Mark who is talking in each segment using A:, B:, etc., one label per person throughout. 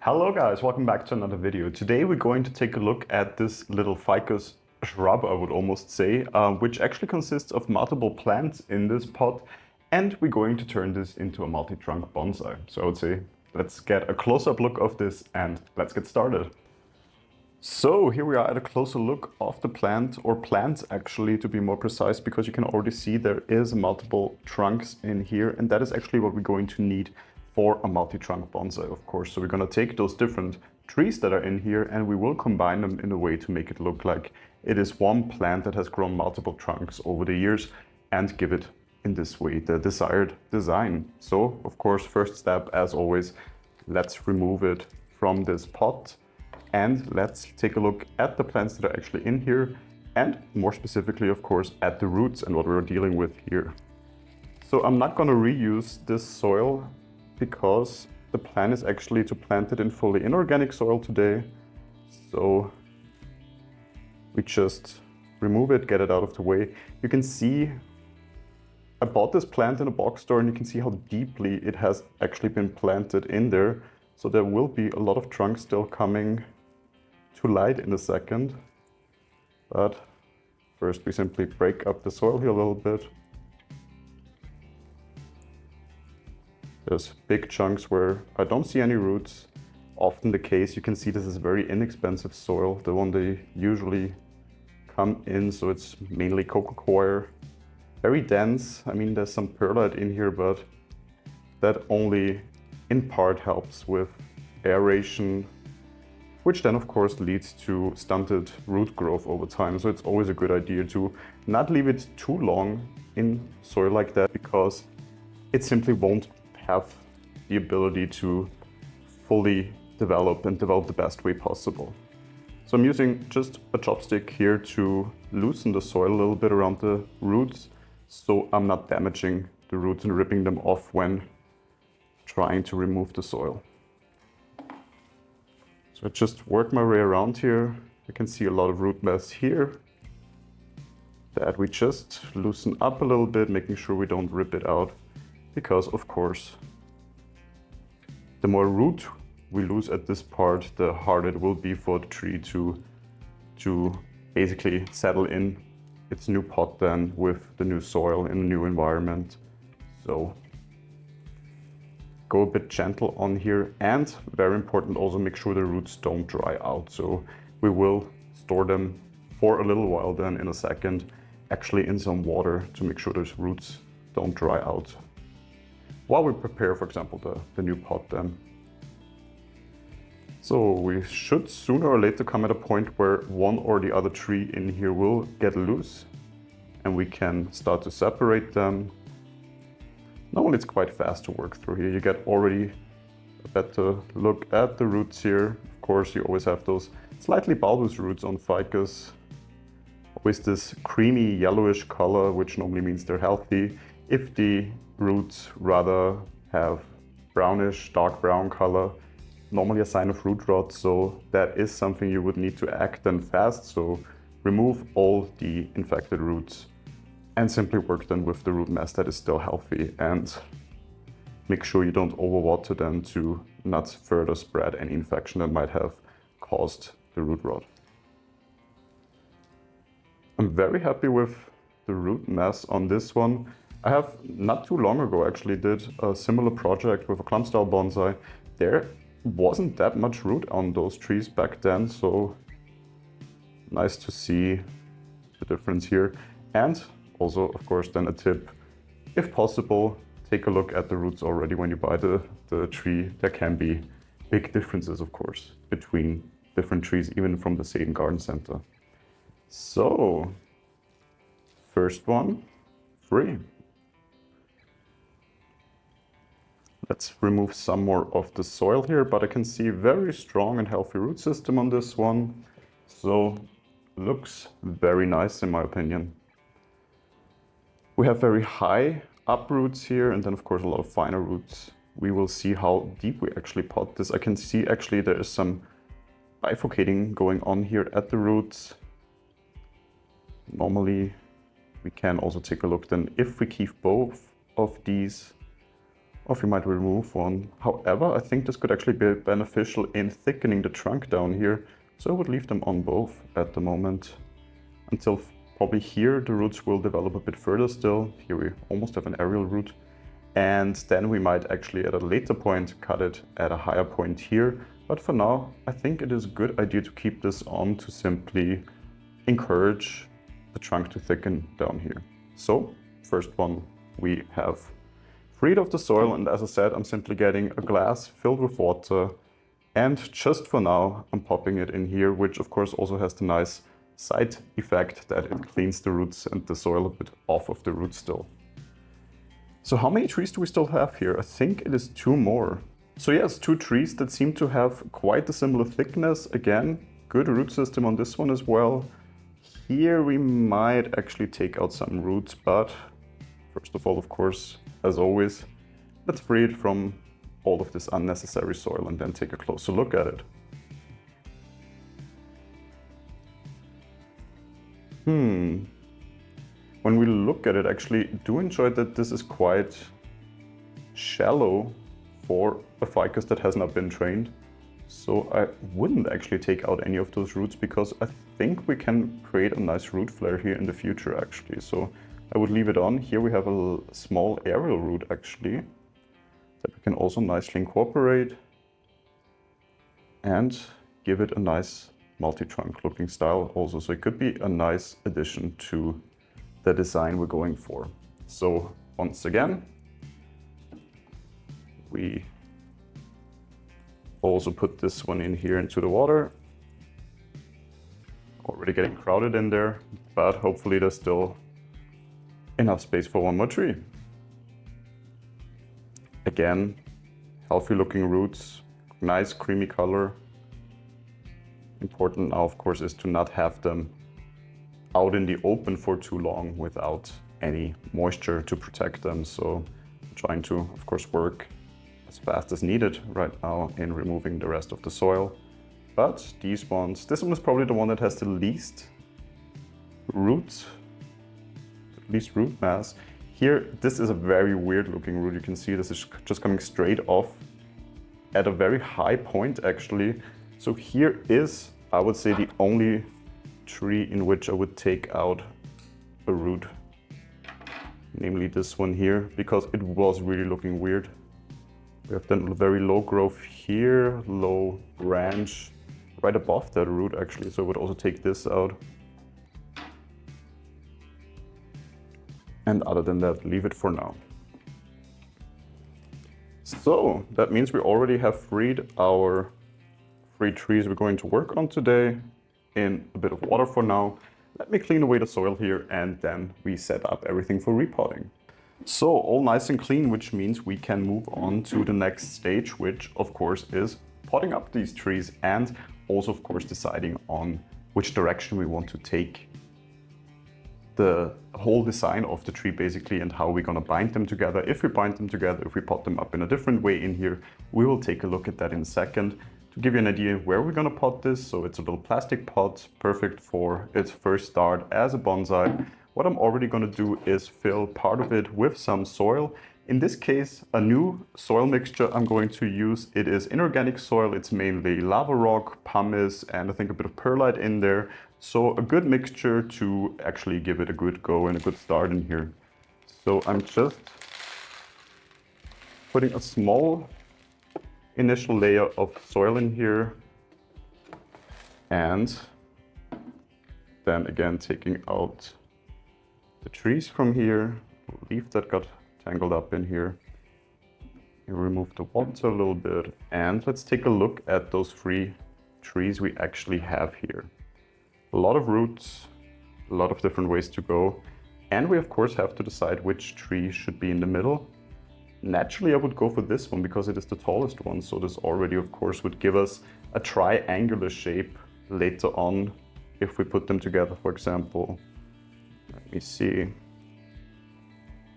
A: Hello guys, welcome back to another video. Today we're going to take a look at this little ficus shrub, I would almost say, which actually consists of multiple plants in this pot, and we're going to turn this into a multi-trunk bonsai. So I would say let's get a close-up look of this and let's get started. So here we are at a closer look of the plant, or plants actually to be more precise, because you can already see there is multiple trunks in here, and that is actually what we're going to need for a multi-trunk bonsai, of course. So we're going to take those different trees that are in here and we will combine them in a way to make it look like it is one plant that has grown multiple trunks over the years and give it in this way the desired design. So of course, first step, as always, let's remove it from this pot and let's take a look at the plants that are actually in here, and more specifically, of course, at the roots and what we're dealing with here. So I'm not going to reuse this soil because the plan is actually to plant it in fully inorganic soil today. So we just remove it, get it out of the way. You can see I bought this plant in a box store and you can see how deeply it has actually been planted in there. So there will be a lot of trunks still coming to light in a second. But first we simply break up the soil here a little bit. There's big chunks where I don't see any roots. Often the case, you can see this is very inexpensive soil, the one they usually come in, so it's mainly coco coir. Very dense. I mean, there's some perlite in here, but that only in part helps with aeration, which then of course leads to stunted root growth over time. So it's always a good idea to not leave it too long in soil like that, because it simply won't have the ability to fully develop the best way possible. So I'm using just a chopstick here to loosen the soil a little bit around the roots, so I'm not damaging the roots and ripping them off when trying to remove the soil. So I just work my way around here. You can see a lot of root mass here that we just loosen up a little bit, making sure we don't rip it out. Because of course, the more root we lose at this part, the harder it will be for the tree to basically settle in its new pot then with the new soil in a new environment. So go a bit gentle on here, and very important, also make sure the roots don't dry out. So we will store them for a little while then in a second, actually in some water, to make sure those roots don't dry out while we prepare, for example, the new pot then. So we should sooner or later come at a point where one or the other tree in here will get loose and we can start to separate them. Normally it's quite fast to work through here. You get already a better look at the roots here. Of course, you always have those slightly bulbous roots on ficus. Always this creamy yellowish color, which normally means they're healthy. If the roots rather have brownish, dark brown color, normally a sign of root rot, so that is something you would need to act then fast. So remove all the infected roots and simply work then with the root mass that is still healthy, and make sure you don't overwater them to not further spread any infection that might have caused the root rot. I'm very happy with the root mass on this one. I have not too long ago actually did a similar project with a clump-style bonsai. There wasn't that much root on those trees back then, so nice to see the difference here. And also, of course, then a tip, if possible, take a look at the roots already when you buy the tree. There can be big differences, of course, between different trees, even from the same garden center. So, first one, free. Let's remove some more of the soil here, but I can see very strong and healthy root system on this one. So looks very nice in my opinion. We have very high up roots here, and then of course a lot of finer roots. We will see how deep we actually pot this. I can see actually there is some bifurcating going on here at the roots. Normally we can also take a look then if we keep both of these or if you might remove one. However, I think this could actually be beneficial in thickening the trunk down here, so I would leave them on both at the moment until probably here the roots will develop a bit further still. Here we almost have an aerial root, and then we might actually at a later point cut it at a higher point here. But for now, I think it is a good idea to keep this on to simply encourage the trunk to thicken down here. So first one we have freed of the soil, and as I said, I'm simply getting a glass filled with water, and just for now I'm popping it in here, which of course also has the nice side effect that it cleans the roots and the soil a bit off of the roots still. So how many trees do we still have here? I think it is 2 more. So yes, 2 trees that seem to have quite a similar thickness. Again, good root system on this one as well. Here we might actually take out some roots, but first of all, of course, as always, let's free it from all of this unnecessary soil and then take a closer look at it. When we look at it, actually do enjoy that this is quite shallow for a ficus that has not been trained. So I wouldn't actually take out any of those roots because I think we can create a nice root flare here in the future actually. So I would leave it on. Here we have a small aerial root actually that we can also nicely incorporate and give it a nice multi-trunk looking style also. So it could be a nice addition to the design we're going for. So once again, we also put this one in here into the water. Already getting crowded in there, but hopefully there's still enough space for one more tree. Again, healthy looking roots, nice creamy color. Important now, of course, is to not have them out in the open for too long without any moisture to protect them. So I'm trying to, of course, work as fast as needed right now in removing the rest of the soil. But these ones, this one is probably the one that has the least root mass. Here, this is a very weird looking root. You can see this is just coming straight off at a very high point actually. So here is, I would say, the only tree in which I would take out a root, namely this one here, because it was really looking weird. We have then very low growth here, low branch right above that root actually, so I would also take this out. And other than that, leave it for now. So that means we already have freed our 3 trees we're going to work on today in a bit of water for now. Let me clean away the soil here and then we set up everything for repotting. So all nice and clean, which means we can move on to the next stage, which of course is potting up these trees and also of course deciding on which direction we want to take the whole design of the tree basically, and how we're going to bind them together. If we bind them together, if we pot them up in a different way in here, we will take a look at that in a second. To give you an idea where we're going to pot this, so it's a little plastic pot, perfect for its first start as a bonsai. What I'm already going to do is fill part of it with some soil. In this case, a new soil mixture I'm going to use. It is inorganic soil. It's mainly lava rock, pumice, and I think a bit of perlite in there. So a good mixture to actually give it a good go and a good start in here. So I'm just putting a small initial layer of soil in here, and then again taking out the trees from here, leaf that got tangled up in here. You remove the water a little bit, and let's take a look at those 3 trees we actually have here. A lot of roots, a lot of different ways to go, and we of course have to decide which tree should be in the middle. Naturally I would go for this one because it is the tallest one, so this already of course would give us a triangular shape later on if we put them together, for example. Let me see,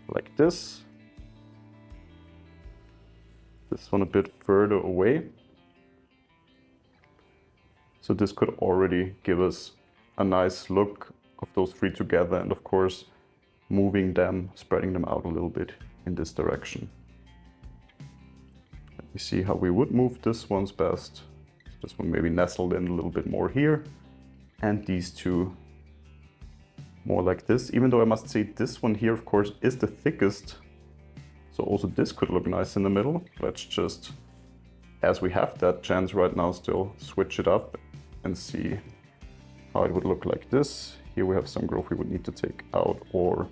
A: like this. This one a bit further away. So this could already give us a nice look of those 3 together, and of course moving them, spreading them out a little bit in this direction. You see how we would move this one's best. This one maybe nestled in a little bit more here, and these two more like this, even though I must say this one here, of course, is the thickest. So also this could look nice in the middle. Let's just, as we have that chance right now, still switch it up and see how it would look like this. Here we have some growth we would need to take out, or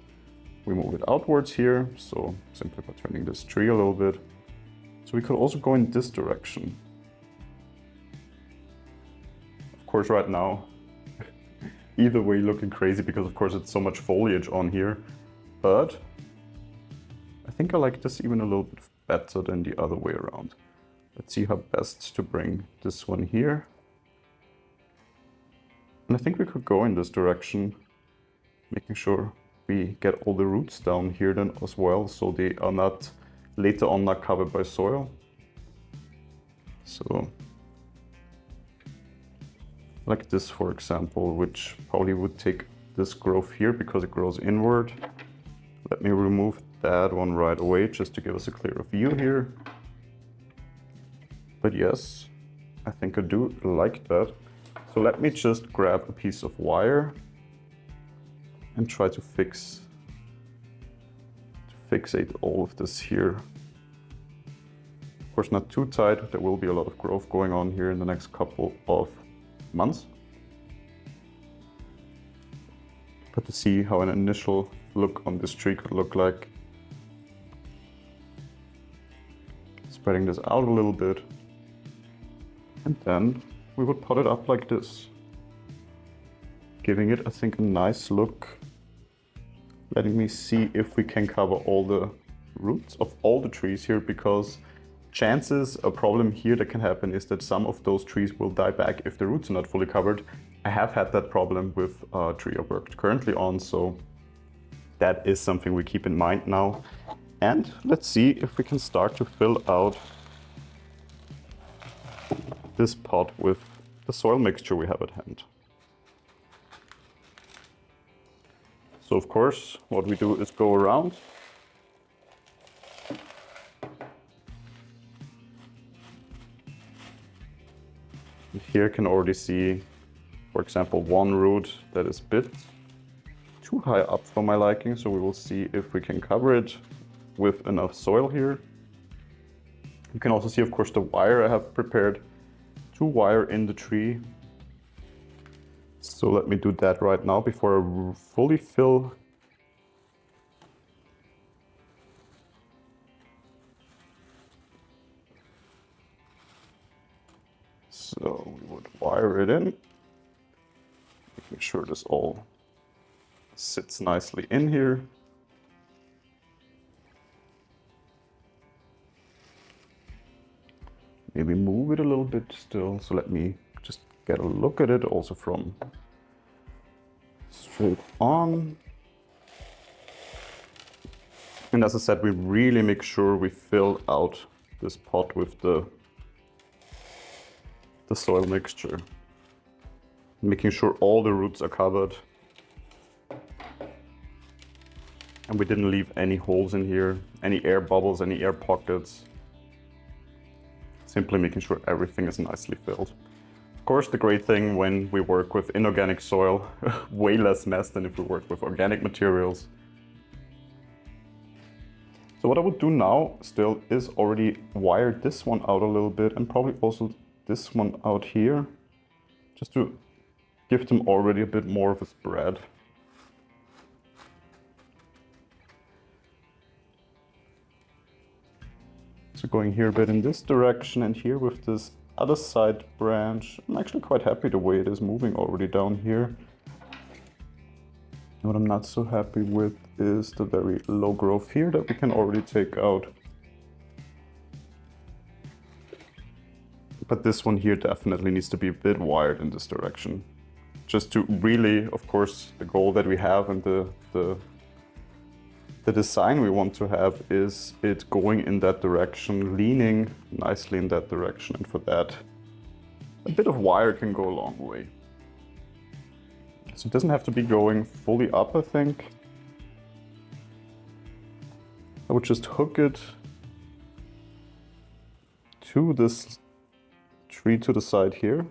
A: we move it outwards here. So simply by turning this tree a little bit. So we could also go in this direction. Of course, right now, either way looking crazy because of course it's so much foliage on here, but I think I like this even a little bit better than the other way around. Let's see how best to bring this one here. And I think we could go in this direction, making sure we get all the roots down here then as well, so they are not later on not covered by soil. So like this, for example, which probably would take this growth here because it grows inward. Let me remove that one right away just to give us a clearer view here. But yes, I think I do like that. So let me just grab a piece of wire and try to fixate all of this here. Of course, not too tight. There will be a lot of growth going on here in the next couple of months. But to see how an initial look on this tree could look like. Spreading this out a little bit. And then we would pot it up like this. Giving it, I think, a nice look. Letting me see if we can cover all the roots of all the trees here, because chances, a problem here that can happen is that some of those trees will die back if the roots are not fully covered. I have had that problem with a tree I worked currently on, so that is something we keep in mind now. And let's see if we can start to fill out this pot with the soil mixture we have at hand. So of course, what we do is go around. And here you can already see, for example, one root that is a bit too high up for my liking. So we will see if we can cover it with enough soil here. You can also see, of course, the wire I have prepared to wire in the tree. So let me do that right now before I fully fill. So we would wire it in, making sure this all sits nicely in here. Maybe move it a little bit still. So let me just get a look at it also from straight on. And as I said, we really make sure we fill out this pot with the soil mixture. Making sure all the roots are covered. And we didn't leave any holes in here, any air bubbles, any air pockets. Simply making sure everything is nicely filled. Of course, the great thing when we work with inorganic soil, way less mess than if we work with organic materials. So what I would do now still is already wire this one out a little bit, and probably also this one out here, just to give them already a bit more of a spread. So going here a bit in this direction, and here with this other side branch, I'm actually quite happy the way it is moving already down here. What I'm not so happy with is the very low growth here that we can already take out. But this one here definitely needs to be a bit wired in this direction. Just to really, of course, the goal that we have and the design we want to have is it going in that direction, leaning nicely in that direction. And for that, a bit of wire can go a long way. So it doesn't have to be going fully up, I think. I would just hook it to this tree to the side here.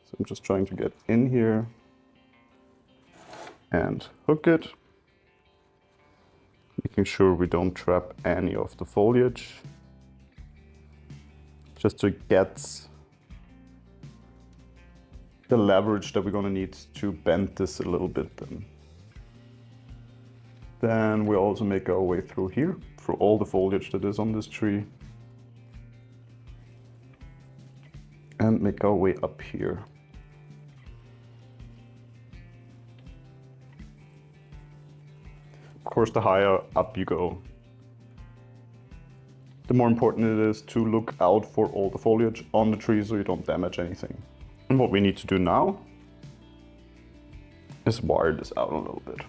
A: So I'm just trying to get in here and hook it, making sure we don't trap any of the foliage, just to get the leverage that we're going to need to bend this a little bit. Then we also make our way through here, through all the foliage that is on this tree, and make our way up here. Of course, the higher up you go, the more important it is to look out for all the foliage on the tree so you don't damage anything. And what we need to do now is wire this out a little bit.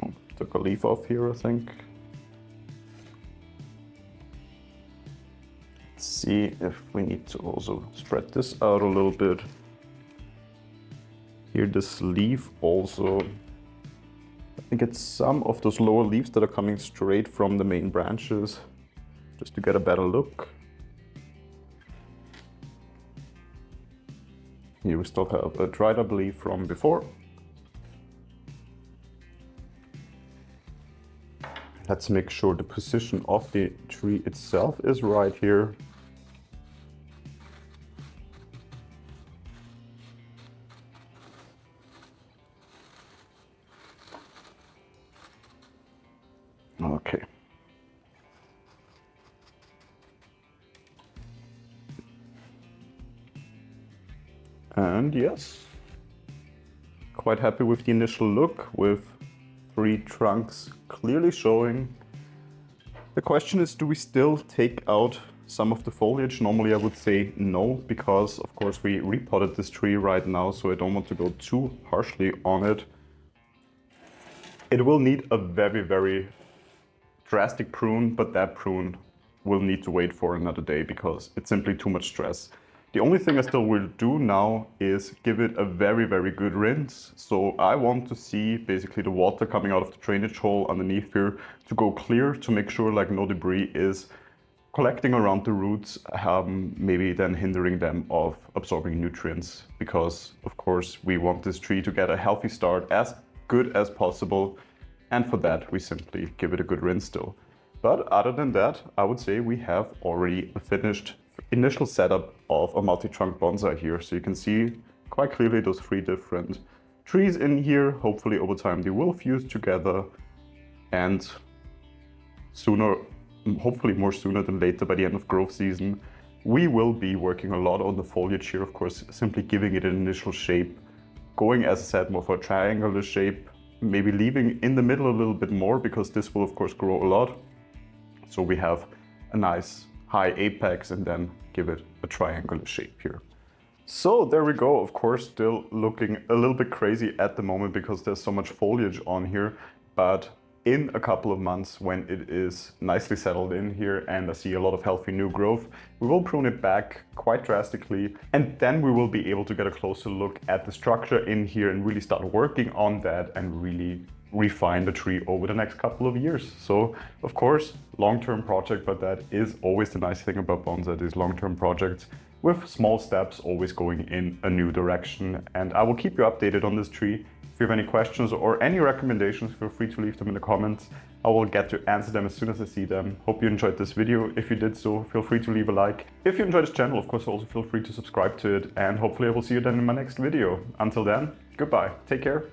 A: Oh, took a leaf off here, I think. Let's see if we need to also spread this out a little bit. Here, this leaf also, I think it's some of those lower leaves that are coming straight from the main branches, just to get a better look. Here we still have a dried up leaf from before. Let's make sure the position of the tree itself is right here. Okay. And yes, quite happy with the initial look, with 3 trunks clearly showing. The question is, do we still take out some of the foliage? Normally I would say no, because of course we repotted this tree right now, so I don't want to go too harshly on it. It will need a very, very drastic prune, but that prune will need to wait for another day because it's simply too much stress. The only thing I still will do now is give it a very, very good rinse. So I want to see basically the water coming out of the drainage hole underneath here to go clear, to make sure like no debris is collecting around the roots, maybe then hindering them of absorbing nutrients, because of course we want this tree to get a healthy start as good as possible. And for that, we simply give it a good rinse still. But other than that, I would say we have already a finished initial setup of a multi-trunk bonsai here. So you can see quite clearly those 3 different trees in here. Hopefully over time they will fuse together, and sooner, hopefully more sooner than later, by the end of growth season, we will be working a lot on the foliage here, of course, simply giving it an initial shape, going, as I said, more for a triangular shape, maybe leaving in the middle a little bit more, because this will of course grow a lot. So we have a nice high apex and then give it a triangular shape here. So there we go. Of course, still looking a little bit crazy at the moment because there's so much foliage on here, but in a couple of months, when it is nicely settled in here and I see a lot of healthy new growth, we will prune it back quite drastically, and then we will be able to get a closer look at the structure in here and really start working on that and really refine the tree over the next couple of years. So of course, long-term project, but that is always the nice thing about bonsai, these long-term projects with small steps always going in a new direction. And I will keep you updated on this tree. If you have any questions or any recommendations, feel free to leave them in the comments. I will get to answer them as soon as I see them. Hope you enjoyed this video. If you did so, feel free to leave a like. If you enjoyed this channel, of course, also feel free to subscribe to it, and hopefully I will see you then in my next video. Until then, goodbye, take care.